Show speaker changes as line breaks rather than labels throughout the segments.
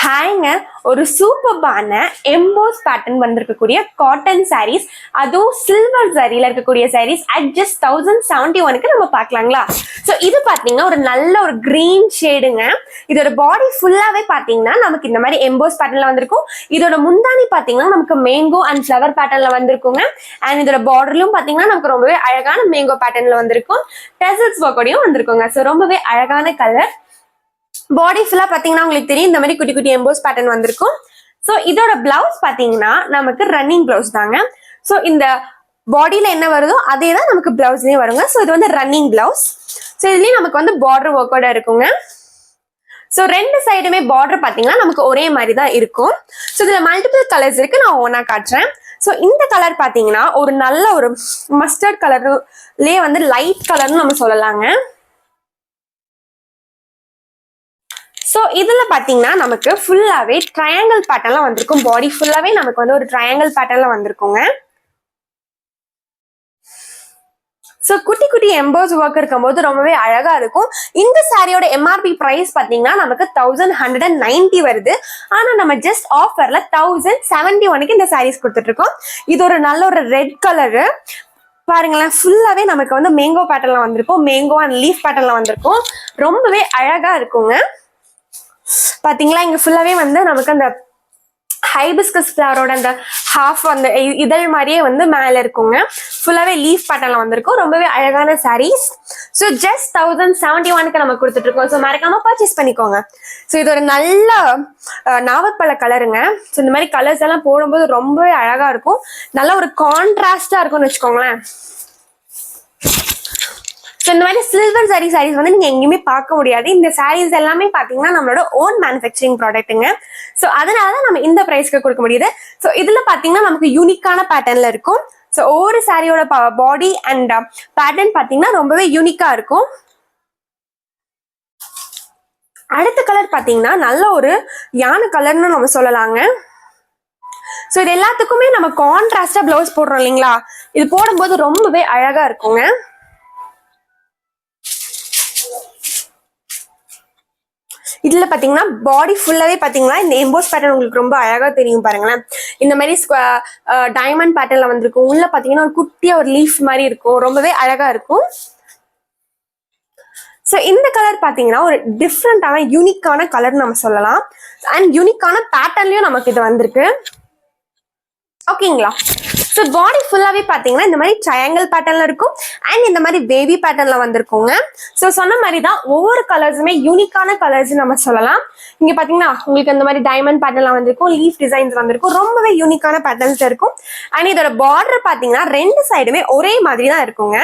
ஹாய்ங்க, ஒரு சூப்பர்பான EMBOSS pattern வந்திருக்கக்கூடிய காட்டன் சாரீஸ், அதுவும் சில்வர் ஜரியில இருக்கக்கூடிய சாரீஸ் அட் ஜஸ்ட் 1071க்கு நம்ம பார்க்கலாங்களா. ஸோ இது பார்த்தீங்கன்னா ஒரு நல்ல ஒரு கிரீன் ஷேடுங்க. இதோட பாடி ஃபுல்லாவே பார்த்தீங்கன்னா நமக்கு இந்த மாதிரி எம்போஸ் பேட்டர்ன்ல வந்திருக்கும். இதோட முந்தானி பார்த்தீங்கன்னா நமக்கு மேங்கோ அண்ட் ஃப்ளவர் பேட்டர்ன்ல வந்திருக்குங்க. அண்ட் இதோட பார்டர்லும் பார்த்தீங்கன்னா நமக்கு ரொம்பவே அழகான மேங்கோ பேட்டர்ன்ல வந்திருக்கும். டெசல்ஸ் ஒர்க்கோடையும் வந்திருக்குங்க. ஸோ ரொம்பவே அழகான கலர். பாடி ஃபுல்லா பாத்தீங்கன்னா உங்களுக்கு தெரியும் இந்த மாதிரி குட்டி குட்டி எம்போஸ் பேட்டர்ன் வந்திருக்கும். ஸோ இதோட பிளவுஸ் பாத்தீங்கன்னா நமக்கு ரன்னிங் பிளவுஸ் தாங்க. ஸோ இந்த பாடியில என்ன வருதோ அதே தான் நமக்கு பிளவுஸ்லயும் வருங்க. ஸோ இது வந்து ரன்னிங் பிளவுஸ். ஸோ இதுலயும் நமக்கு வந்து பார்டர் ஒர்க்கோட இருக்குங்க. ஸோ ரெண்டு சைடுமே பார்டர் பாத்தீங்கன்னா நமக்கு ஒரே மாதிரி தான் இருக்கும். ஸோ இதுல மல்டிபிள் கலர்ஸ் இருக்கு, நான் ஒவ்வொன்றா காட்டுறேன். ஸோ இந்த கலர் பாத்தீங்கன்னா ஒரு நல்ல ஒரு மஸ்டர்ட் கலர்லயே வந்து லைட் கலர்னு நம்ம சொல்லலாங்க. ஸோ இதில் பார்த்தீங்கன்னா நமக்கு ஃபுல்லாகவே ட்ரையாங்கிள் பேட்டர்ன்லாம் வந்திருக்கும். பாடி ஃபுல்லாகவே நமக்கு வந்து ஒரு ட்ரையாங்கிள் பேட்டர்ன்ல வந்திருக்குங்க. ஸோ குட்டி குட்டி எம்போஸ் ஒர்க் இருக்கும்போது ரொம்பவே அழகா இருக்கும். இந்த சாரியோட எம்ஆர்பி பிரைஸ் பார்த்தீங்கன்னா நமக்கு 1190 வருது. ஆனால் நம்ம ஜஸ்ட் ஆஃபர்ல 1071க்கு இந்த சாரீஸ் கொடுத்துட்டு இருக்கோம். இது ஒரு நல்ல ஒரு ரெட் கலரு பாருங்களேன். ஃபுல்லாவே நமக்கு வந்து மேங்கோ பேட்டர்ன்ல வந்திருக்கும். மேங்கோ அண்ட் லீஃப் பேட்டர்ன்ல வந்திருக்கும். ரொம்பவே அழகா இருக்குங்க. பாத்தீங்களா, இங்க ஃபுல்லாவே வந்து நமக்கு அந்த ஹைபிஸ்கஸ் ஃப்ளவரோட அந்த ஹாஃப் அந்த இதழ் மாதிரியே வந்து மேல இருக்குங்க. ஃபுல்லாவே லீஃப் பேட்டர்ன்ல வந்திருக்கும். ரொம்பவே அழகான சாரீஸ். ஸோ ஜஸ்ட் 1071க்கு நம்ம கொடுத்துட்டு இருக்கோம். ஸோ மறக்காம பர்ச்சேஸ் பண்ணிக்கோங்க. ஸோ இது ஒரு நல்ல நாவற்பழ கலருங்க. ஸோ இந்த மாதிரி கலர்ஸ் எல்லாம் போடும்போது ரொம்பவே அழகா இருக்கும். நல்ல ஒரு கான்ட்ராஸ்டா இருக்கும்னு வச்சுக்கோங்களேன். ஸோ இந்த மாதிரி சில்வர் ஜரி சாரீஸ் வந்து நீங்க எங்கேயுமே பார்க்க முடியாது. இந்த சாரீஸ் எல்லாமே பாத்தீங்கன்னா நம்மளோட ஓன் மேனுஃபேக்சரிங் ப்ராடக்ட்டுங்க. ஸோ அதனாலதான் நம்ம இந்த பிரைஸ்க்கு கொடுக்க முடியுது. ஸோ இதுல பாத்தீங்கன்னா நமக்கு யூனிக்கான பேட்டர்ன்ல இருக்கும். ஸோ ஒவ்வொரு சாரியோட பாடி அண்ட் பேட்டர்ன் பாத்தீங்கன்னா ரொம்பவே யூனிக்கா இருக்கும். அடுத்த கலர் பாத்தீங்கன்னா நல்ல ஒரு யானை கலர்னு நம்ம சொல்லலாங்க. ஸோ இது எல்லாத்துக்குமே நம்ம கான்ட்ராஸ்டா பிளவுஸ் போடுறோம் இல்லைங்களா, இது போடும்போது ரொம்பவே அழகா இருக்குங்க. இதுல பாத்தீங்கன்னா பாடி ஃபுல்லாவே பாத்தீங்கன்னா இந்த எம்போஸ் பேட்டர்ன் உங்களுக்கு ரொம்ப அழகா தெரியும் பாருங்களேன். இந்த மாதிரி டைமண்ட் பேட்டர்ன்ல வந்திருக்கும். உள்ள பாத்தீங்கன்னா ஒரு குட்டியா ஒரு லீஃப் மாதிரி இருக்கும். ரொம்பவே அழகா இருக்கும். ஸோ இந்த கலர் பாத்தீங்கன்னா ஒரு டிஃப்ரெண்டான யூனிக்கான கலர் நம்ம சொல்லலாம். அண்ட் யூனிக்கான பேட்டர்ன்லயும் நமக்கு இது வந்திருக்கு. ஓகேங்களா. ஸோ பாடி ஃபுல்லாவே பாத்தீங்கன்னா இந்த மாதிரி ட்ரையாங்கிள் பேட்டர்ன்ல இருக்கும். அண்ட் இந்த மாதிரி பேபி பேட்டர்ன்ல வந்திருக்குங்க. ஸோ சொன்ன மாதிரி தான் ஒவ்வொரு கலர்ஸுமே யூனிக்கான கலர்ஸ் நம்ம சொல்லலாம். இங்க பாத்தீங்கன்னா உங்களுக்கு இந்த மாதிரி டைமண்ட் பேட்டர்ன்ல வந்திருக்கும். லீஃப் டிசைன்ஸ் வந்திருக்கும். ரொம்பவே யூனிக்கான பேட்டர்ன்ஸ் இருக்கும். அண்ட் இதோட பார்டர் பாத்தீங்கன்னா ரெண்டு சைடுமே ஒரே மாதிரி தான் இருக்குங்க.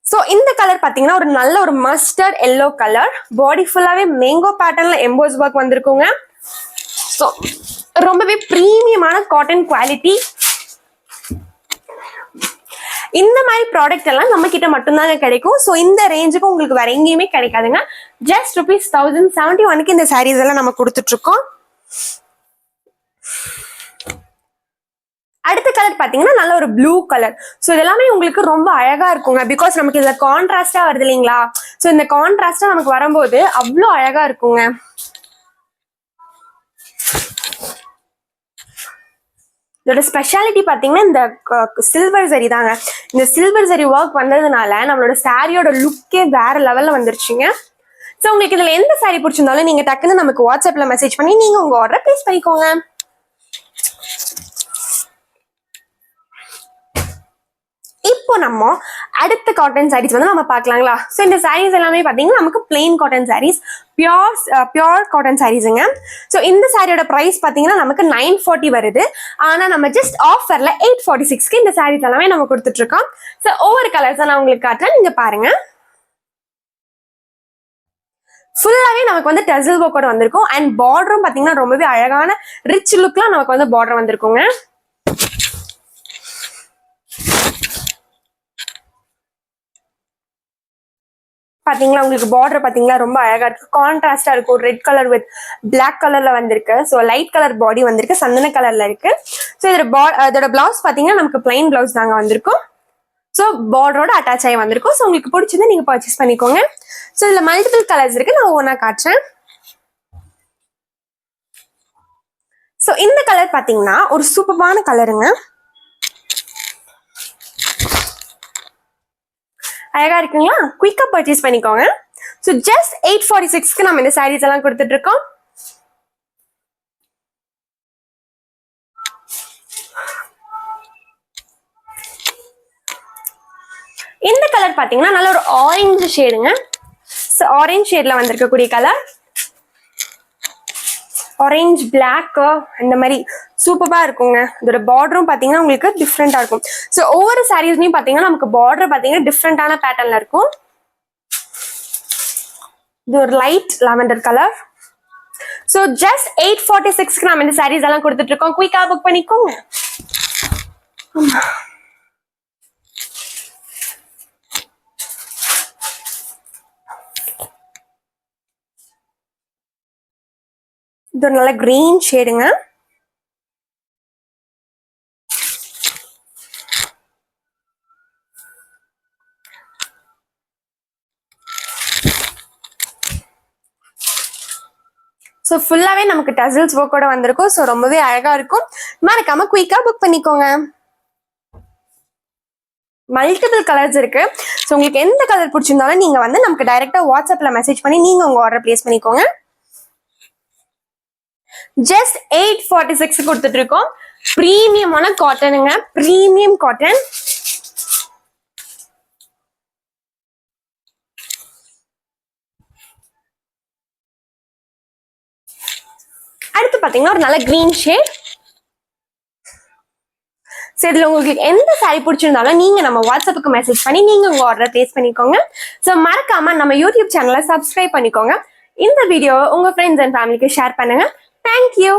ஸோ இந்த கலர் பாத்தீங்கன்னா ஒரு நல்ல ஒரு மஸ்டர்ட் எல்லோ கலர். பாடி ஃபுல்லாவே மேங்கோ பேட்டர்ன்ல எம்போஸ் ஒர்க் வந்திருக்குங்க. ஸோ ரொம்பவே பிரீமியமான காட்டன் குவாலிட்டி. இந்த மாதிரி ப்ராடக்ட் எல்லாம் நம்ம கிட்ட மட்டும்தாங்க கிடைக்கும். ஸோ இந்த ரேஞ்சுக்கு உங்களுக்கு வேற எங்கேயுமே கிடைக்காதுங்க. ஜஸ்ட் ருபீஸ் 1071க்கு இந்த சாரீஸ் எல்லாம் நம்ம கொடுத்துட்டு இருக்கோம். அடுத்த கலர் பாத்தீங்கன்னா நல்ல ஒரு ப்ளூ கலர். ஸோ இதெல்லாமே உங்களுக்கு ரொம்ப அழகா இருக்குங்க. பிகாஸ் நமக்கு இதுல கான்ட்ராஸ்டா வருது இல்லைங்களா. ஸோ இந்த கான்ட்ராஸ்டா நமக்கு வரும்போது அவ்வளோ அழகா இருக்குங்க. இதோட ஸ்பெஷாலிட்டி பாத்தீங்கன்னா இந்த சில்வர் ஜரி தாங்க. இந்த சில்வர் ஜரி ஒர்க் வந்ததுனால நம்மளோட சாரியோட லுக்கே வேற லெவல்ல வந்துருச்சுங்க. ஸோ உங்களுக்கு இதுல எந்த சாரி பிடிச்சிருந்தாலும் நீங்க டக்குன்னு நமக்கு வாட்ஸ்அப்ல மெசேஜ் பண்ணி நீங்க உங்க ஆர்டரை பிளேஸ் பண்ணிக்கோங்க. இப்போ நம்ம அடுத்த காட்டன் சாரீஸ் வந்து நம்ம பார்க்கலாங்களா. ஸோ இந்த சாரீஸ் எல்லாமே பார்த்தீங்கன்னா நமக்கு plain cotton saris, pure cotton சாரீஸுங்க. ஸோ இந்த சாரியோட ப்ரைஸ் பார்த்தீங்கன்னா நமக்கு 940 வருது. ஆனால் நம்ம ஜஸ்ட் ஆஃபர்ல 846க்கு இந்த சாரீஸ் எல்லாமே நம்ம கொடுத்துட்டு இருக்கோம். ஸோ ஒவ்வொரு கலர்ஸை நான் உங்களுக்கு காட்டுறேன், நீங்க பாருங்க. ஃபுல்லாவே நமக்கு வந்து டெசல் ஒர்க்கோட வந்திருக்கும். அண்ட் பார்டரும் பார்த்தீங்கன்னா ரொம்பவே அழகான ரிச் லுக்லாம் நமக்கு வந்து பார்டர் வந்திருக்குங்க. பாத்தீங்களா, உங்களுக்கு பார்டர் பாத்தீங்களா ரொம்ப அழகா இருக்கு. கான்ட்ராஸ்டா இருக்கும். ரெட் கலர் வித் பிளாக் கலர்ல வந்திருக்கு. ஸோ லைட் கலர் பாடி வந்திருக்கு. சந்தன கலர்ல இருக்கு. ஸோ இதோட பிளவுஸ் பாத்தீங்கன்னா நமக்கு பிளைன் பிளவுஸ் தாங்க வந்திருக்கும். ஸோ பார்டரோட அட்டாச் ஆகி வந்திருக்கும். ஸோ உங்களுக்கு பிடிச்சதை நீங்க பர்ச்சேஸ் பண்ணிக்கோங்க. ஸோ இதுல மல்டிபிள் கலர்ஸ் இருக்கு, நான் ஒவ்வொன்றா காட்டுறேன். ஸோ இந்த கலர் பாத்தீங்கன்னா ஒரு சூப்பரான கலருங்க, அழகா இருக்குங்களா? குயிக்கா பர்ச்சேஸ் பண்ணிக்கோங்க. ஸோ ஜஸ்ட் 846க்கு நம்ம இந்த சாரீஸ் எல்லாம் கொடுத்துட்டு இருக்கோம். இந்த கலர் பாத்தீங்கன்னா நல்ல ஒரு ஆரஞ்சு ஷேடுங்க. ஸோ ஆரஞ்சு ஷேட்ல வந்திருக்கக்கூடிய கலர், ஆரஞ்சு பிளாக் இந்த மாதிரி சூப்பரா இருக்குங்க. இதோட பார்டரும் பாத்தீங்கன்னா உங்களுக்கு டிஃப்ரெண்டா இருக்கும். ஸோ ஒவ்வொரு சாரீஸ்லயும் பாத்தீங்கன்னா நமக்கு பார்டர் பாத்தீங்கன்னா டிஃப்ரெண்டான பேட்டர்ன்ல இருக்கும். இது ஒரு light lavender colour. So just 846க்கு நம்ம இந்த சாரீஸ் எல்லாம் கொடுத்துட்டு இருக்கோம். குயிக்கா புக் பண்ணிக்கோங்க. இது ஒரு நல்ல கிரீன் ஷேடுங்க. ஸோ ஃபுல்லாவே நமக்கு டசல்ஸ் ஒர்க்கோட வந்திருக்கும். ஸோ ரொம்பவே அழகா இருக்கும். மறக்காம குயிக்கா புக் பண்ணிக்கோங்க. மல்டிபிள் கலர்ஸ் இருக்கு. ஸோ உங்களுக்கு எந்த கலர் பிடிச்சிருந்தாலும் நீங்க வந்து நமக்கு டைரக்டா வாட்ஸ்அப்ல மெசேஜ் பண்ணி நீங்க உங்க ஆர்டர் பிளேஸ் பண்ணிக்கோங்க. ஜஸ்ட் 846 கொடுத்துட்டு இருக்கோம். பிரீமியமான காட்டனுங்க, பிரீமியம் காட்டன். அடுத்து பாத்தீங்கன்னா ஒரு நல்ல கிரீன் ஷேட். ஸோ இதுல உங்களுக்கு எந்த சாரி பிடிச்சிருந்தாலும் நீங்க நம்ம வாட்ஸ்அப்புக்கு மெசேஜ் பண்ணி நீங்க உங்க ஆர்டர் பிளேஸ் பண்ணிக்கோங்க. ஸோ மறக்காம நம்ம யூடியூப் சேனலை சப்ஸ்கிரைப் பண்ணிக்கோங்க. இந்த வீடியோவை உங்க ஃப்ரெண்ட்ஸ் அண்ட் ஃபேமிலிக்கு ஷேர் பண்ணுங்க. தேங்க்யூ.